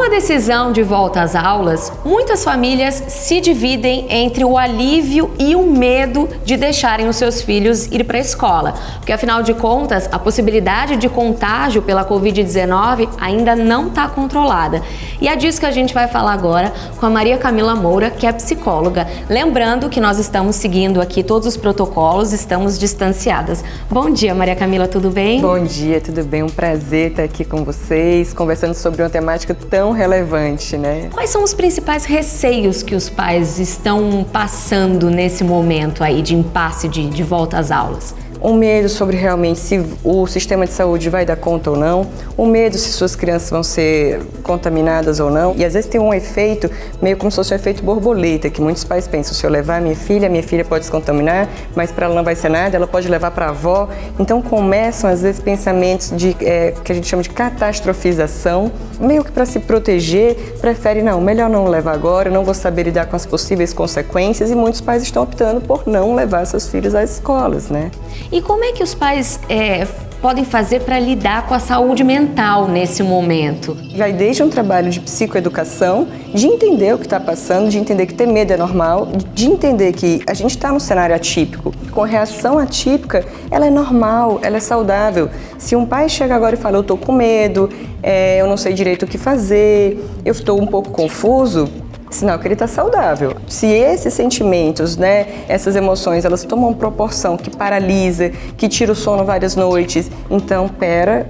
a decisão de volta às aulas, muitas famílias se dividem entre o alívio e o medo de deixarem os seus filhos ir para a escola, porque afinal de contas, a possibilidade de contágio pela Covid-19 ainda não está controlada. E é disso que a gente vai falar agora com a Maria Camila Moura, que é psicóloga. Lembrando que nós estamos seguindo aqui todos os protocolos, estamos distanciadas. Bom dia, Maria Camila, tudo bem? Bom dia, tudo bem? Um prazer estar aqui com vocês, conversando sobre uma temática tão relevante, né? Quais são os principais receios que os pais estão passando nesse momento aí de impasse de volta às aulas? O medo sobre realmente se o sistema de saúde vai dar conta ou não, o medo se suas crianças vão ser contaminadas ou não, e às vezes tem um efeito meio como se fosse um efeito borboleta, que muitos pais pensam, se eu levar minha filha pode se contaminar, mas para ela não vai ser nada, ela pode levar para a avó. Então começam às vezes pensamentos que a gente chama de catastrofização, meio que para se proteger, prefere não, melhor não levar agora, eu não vou saber lidar com as possíveis consequências, e muitos pais estão optando por não levar seus filhos às escolas, né? E como é que os pais podem fazer para lidar com a saúde mental nesse momento? Vai desde um trabalho de psicoeducação, de entender o que está passando, de entender que ter medo é normal, de entender que a gente está num cenário atípico. Com reação atípica, ela é normal, ela é saudável. Se um pai chega agora e fala, eu estou com medo, eu não sei direito o que fazer, eu estou um pouco confuso, sinal que ele está saudável. Se esses sentimentos, né, essas emoções, elas tomam proporção que paralisa, que tira o sono várias noites, então,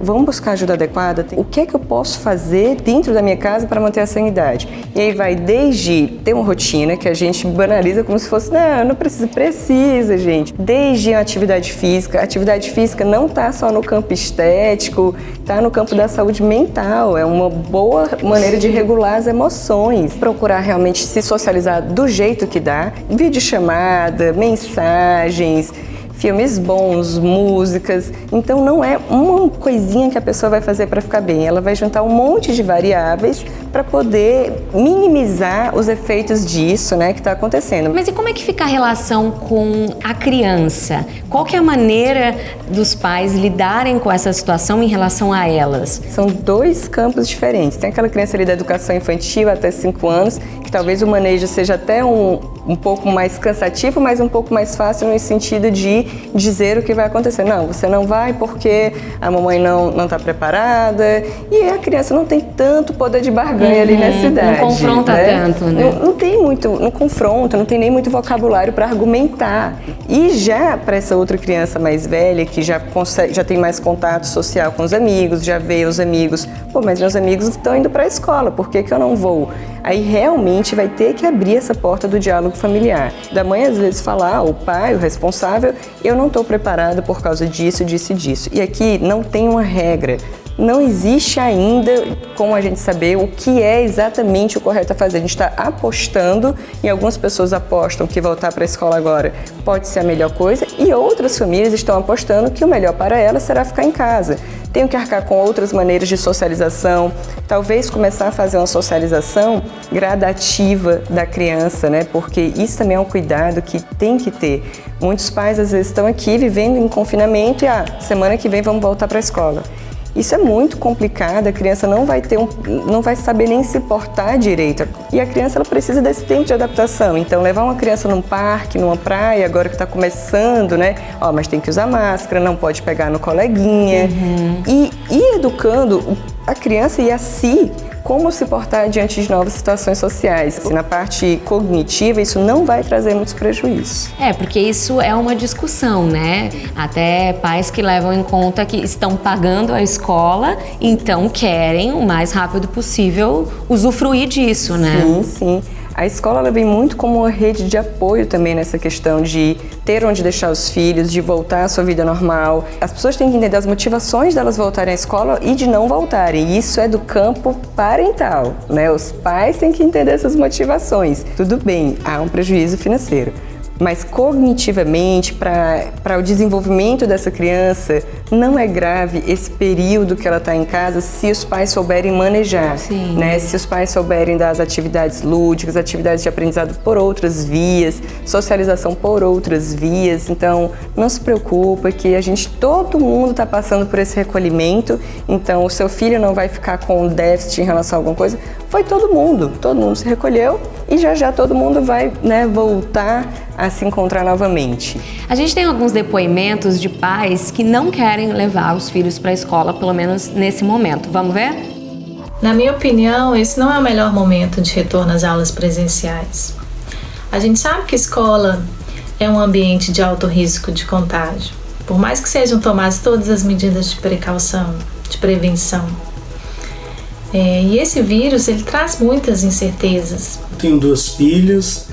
vamos buscar ajuda adequada. O que é que eu posso fazer dentro da minha casa para manter a sanidade? E aí vai desde ter uma rotina, que a gente banaliza como se fosse, não precisa, gente. Desde a atividade física não está só no campo estético, está no campo da saúde mental, é uma boa maneira de regular as emoções. Procurar realmente se socializar do jeito que dá, videochamada, mensagens, filmes bons, músicas. Então não é uma coisinha que a pessoa vai fazer para ficar bem, ela vai juntar um monte de variáveis para poder minimizar os efeitos disso, né, que está acontecendo. Mas e como é que fica a relação com a criança? Qual que é a maneira dos pais lidarem com essa situação em relação a elas? São dois campos diferentes. Tem aquela criança ali da educação infantil até 5 anos, que talvez o manejo seja até um pouco mais cansativo, mas um pouco mais fácil no sentido de dizer o que vai acontecer. Não, você não vai porque a mamãe não está preparada, e a criança não tem tanto poder de barganha ali nessa idade. Não confronta, né? Tanto, né? Não tem muito, não confronta, não tem nem muito vocabulário para argumentar. E já para essa outra criança mais velha, que já tem mais contato social com os amigos, já vê os amigos, mas meus amigos estão indo para a escola, por que eu não vou? Aí realmente vai ter que abrir essa porta do diálogo familiar. Da mãe às vezes falar, o pai, o responsável, eu não estou preparado por causa disso, disso e disso. E aqui não tem uma regra. Não existe ainda como a gente saber o que é exatamente o correto a fazer. A gente está apostando, e algumas pessoas apostam que voltar para a escola agora pode ser a melhor coisa, e outras famílias estão apostando que o melhor para elas será ficar em casa. Tenho que arcar com outras maneiras de socialização, talvez começar a fazer uma socialização gradativa da criança, né? Porque isso também é um cuidado que tem que ter. Muitos pais às vezes estão aqui vivendo em confinamento e semana que vem vamos voltar para a escola. Isso é muito complicado, a criança não vai saber nem se portar direito. E a criança ela precisa desse tempo de adaptação. Então, levar uma criança num parque, numa praia, agora que está começando, né? Mas tem que usar máscara, não pode pegar no coleguinha. E educando a criança e a si como se portar diante de novas situações sociais. Na parte cognitiva, isso não vai trazer muitos prejuízos. Porque isso é uma discussão, né? Até pais que levam em conta que estão pagando a escola, então querem o mais rápido possível usufruir disso, né? Sim. A escola ela vem muito como uma rede de apoio também nessa questão de ter onde deixar os filhos, de voltar à sua vida normal. As pessoas têm que entender as motivações delas voltarem à escola e de não voltarem. Isso é do campo parental, né? Os pais têm que entender essas motivações. Tudo bem, há um prejuízo financeiro, Mas cognitivamente, para o desenvolvimento dessa criança, não é grave esse período que ela está em casa se os pais souberem manejar, né? Se os pais souberem das atividades lúdicas, atividades de aprendizado por outras vias, socialização por outras vias. Então, não se preocupe que todo mundo está passando por esse recolhimento, então o seu filho não vai ficar com um déficit em relação a alguma coisa. Foi todo mundo se recolheu e já todo mundo vai, né, voltar a se encontrar novamente. A gente tem alguns depoimentos de pais que não querem levar os filhos para a escola, pelo menos nesse momento. Vamos ver? Na minha opinião, esse não é o melhor momento de retorno às aulas presenciais. A gente sabe que a escola é um ambiente de alto risco de contágio, por mais que sejam tomadas todas as medidas de precaução, de prevenção. E esse vírus, ele traz muitas incertezas. Eu tenho 2 filhas,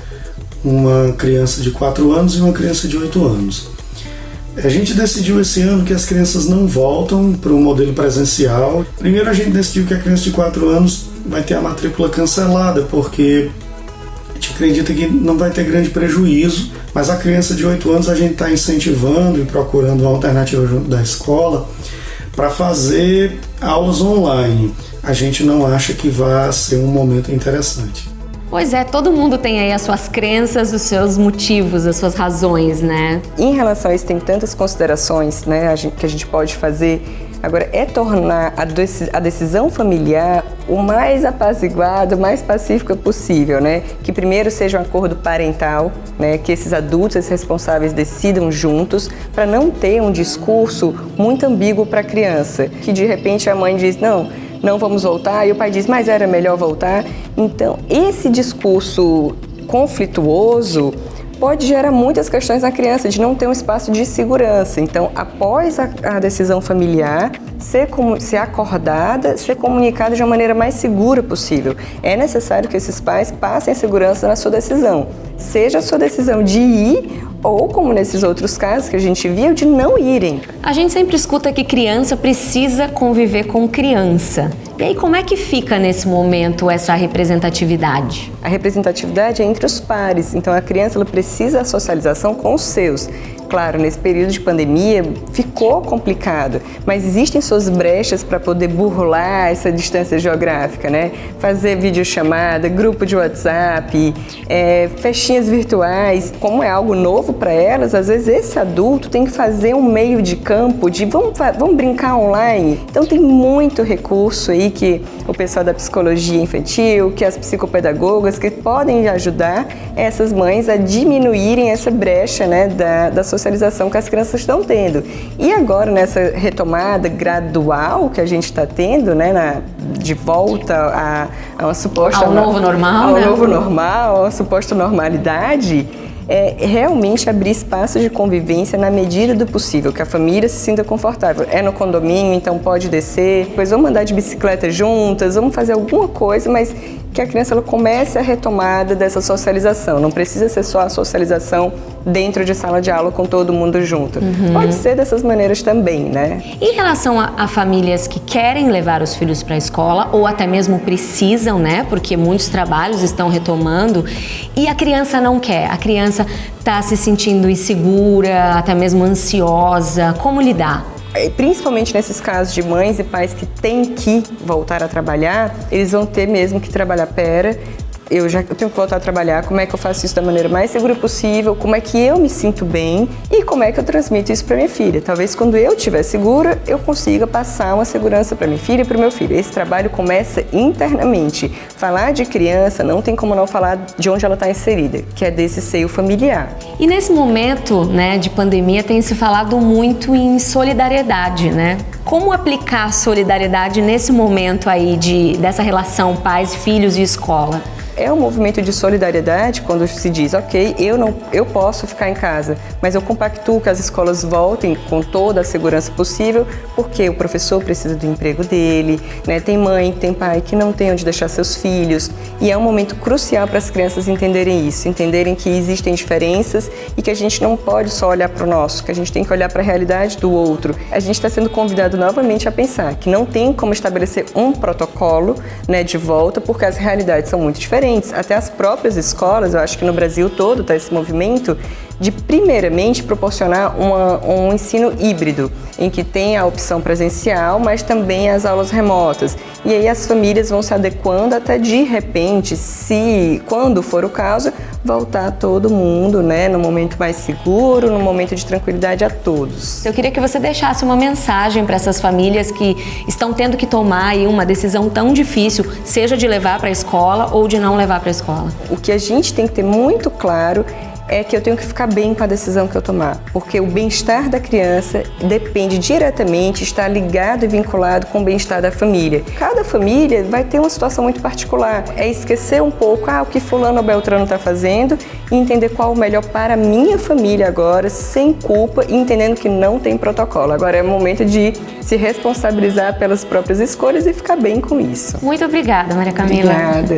uma criança de 4 anos e uma criança de 8 anos. A gente decidiu esse ano que as crianças não voltam para o modelo presencial. Primeiro a gente decidiu que a criança de 4 anos vai ter a matrícula cancelada, porque a gente acredita que não vai ter grande prejuízo, mas a criança de 8 anos a gente está incentivando e procurando uma alternativa junto da escola para fazer aulas online. A gente não acha que vai ser um momento interessante. Pois é, todo mundo tem aí as suas crenças, os seus motivos, as suas razões, né? Em relação a isso, tem tantas considerações, né, que a gente pode fazer. Agora, é tornar a decisão familiar o mais apaziguado, o mais pacífica possível, né? Que primeiro seja um acordo parental, né? Que esses adultos, esses responsáveis decidam juntos, para não ter um discurso muito ambíguo para a criança, que de repente a mãe diz, não vamos voltar, e o pai diz, mas era melhor voltar. Então, esse discurso conflituoso pode gerar muitas questões na criança, de não ter um espaço de segurança. Então, após a decisão familiar, ser acordada, ser comunicada de uma maneira mais segura possível. É necessário que esses pais passem segurança na sua decisão. Seja a sua decisão de ir ou, como nesses outros casos que a gente viu, de não irem. A gente sempre escuta que criança precisa conviver com criança. E aí, como é que fica nesse momento essa representatividade? A representatividade é entre os pares, então a criança ela precisa da socialização com os seus. Claro, nesse período de pandemia ficou complicado, mas existem suas brechas para poder burlar essa distância geográfica, né? Fazer videochamada, grupo de WhatsApp, festinhas virtuais. Como é algo novo para elas, às vezes esse adulto tem que fazer um meio de campo de vamos brincar online. Então tem muito recurso aí que o pessoal da psicologia infantil, que as psicopedagogas, que podem ajudar essas mães a diminuírem essa brecha, né, da socialização que as crianças estão tendo. E agora, nessa retomada gradual que a gente está tendo, né, de volta a uma suposta... Ao novo normal, ao né? novo normal, a uma suposta normalidade, realmente abrir espaços de convivência na medida do possível, que a família se sinta confortável. É no condomínio, então pode descer, depois vamos andar de bicicleta juntas, vamos fazer alguma coisa, mas que a criança ela comece a retomada dessa socialização. Não precisa ser só a socialização dentro de sala de aula com todo mundo junto. Pode ser dessas maneiras também, né? Em relação a famílias que querem levar os filhos para a escola ou até mesmo precisam, né? Porque muitos trabalhos estão retomando e a criança não quer. A criança está se sentindo insegura, até mesmo ansiosa. Como lidar? Principalmente nesses casos de mães e pais que têm que voltar a trabalhar, eles vão ter mesmo que trabalhar. Eu tenho que voltar a trabalhar, como é que eu faço isso da maneira mais segura possível, como é que eu me sinto bem e como é que eu transmito isso para minha filha. Talvez quando eu estiver segura, eu consiga passar uma segurança para minha filha e para o meu filho. Esse trabalho começa internamente. Falar de criança não tem como não falar de onde ela está inserida, que é desse seio familiar. E nesse momento, né, de pandemia, tem se falado muito em solidariedade, né? Como aplicar solidariedade nesse momento aí dessa relação pais, filhos e escola? É um movimento de solidariedade quando se diz, ok, eu posso ficar em casa, mas eu compactuo que as escolas voltem com toda a segurança possível, porque o professor precisa do emprego dele, né? Tem mãe, tem pai que não tem onde deixar seus filhos, e é um momento crucial para as crianças entenderem isso, entenderem que existem diferenças e que a gente não pode só olhar para o nosso, que a gente tem que olhar para a realidade do outro. A gente está sendo convidado novamente a pensar que não tem como estabelecer um protocolo, né, de volta, porque as realidades são muito diferentes. diferentes. Até as próprias escolas, eu acho que no Brasil todo está esse movimento de, primeiramente, proporcionar um ensino híbrido, em que tem a opção presencial, mas também as aulas remotas. E aí as famílias vão se adequando até, de repente, quando for o caso, voltar todo mundo, né, no momento mais seguro, no momento de tranquilidade a todos. Eu queria que você deixasse uma mensagem para essas famílias que estão tendo que tomar aí uma decisão tão difícil, seja de levar para a escola ou de não levar para a escola. O que a gente tem que ter muito claro é que eu tenho que ficar bem com a decisão que eu tomar, porque o bem-estar da criança depende diretamente, está ligado e vinculado com o bem-estar da família. Cada família vai ter uma situação muito particular. É esquecer um pouco o que fulano ou beltrano está fazendo e entender qual o melhor para a minha família agora, sem culpa e entendendo que não tem protocolo. Agora é o momento de se responsabilizar pelas próprias escolhas e ficar bem com isso. Muito obrigada, Maria Camila. Obrigada.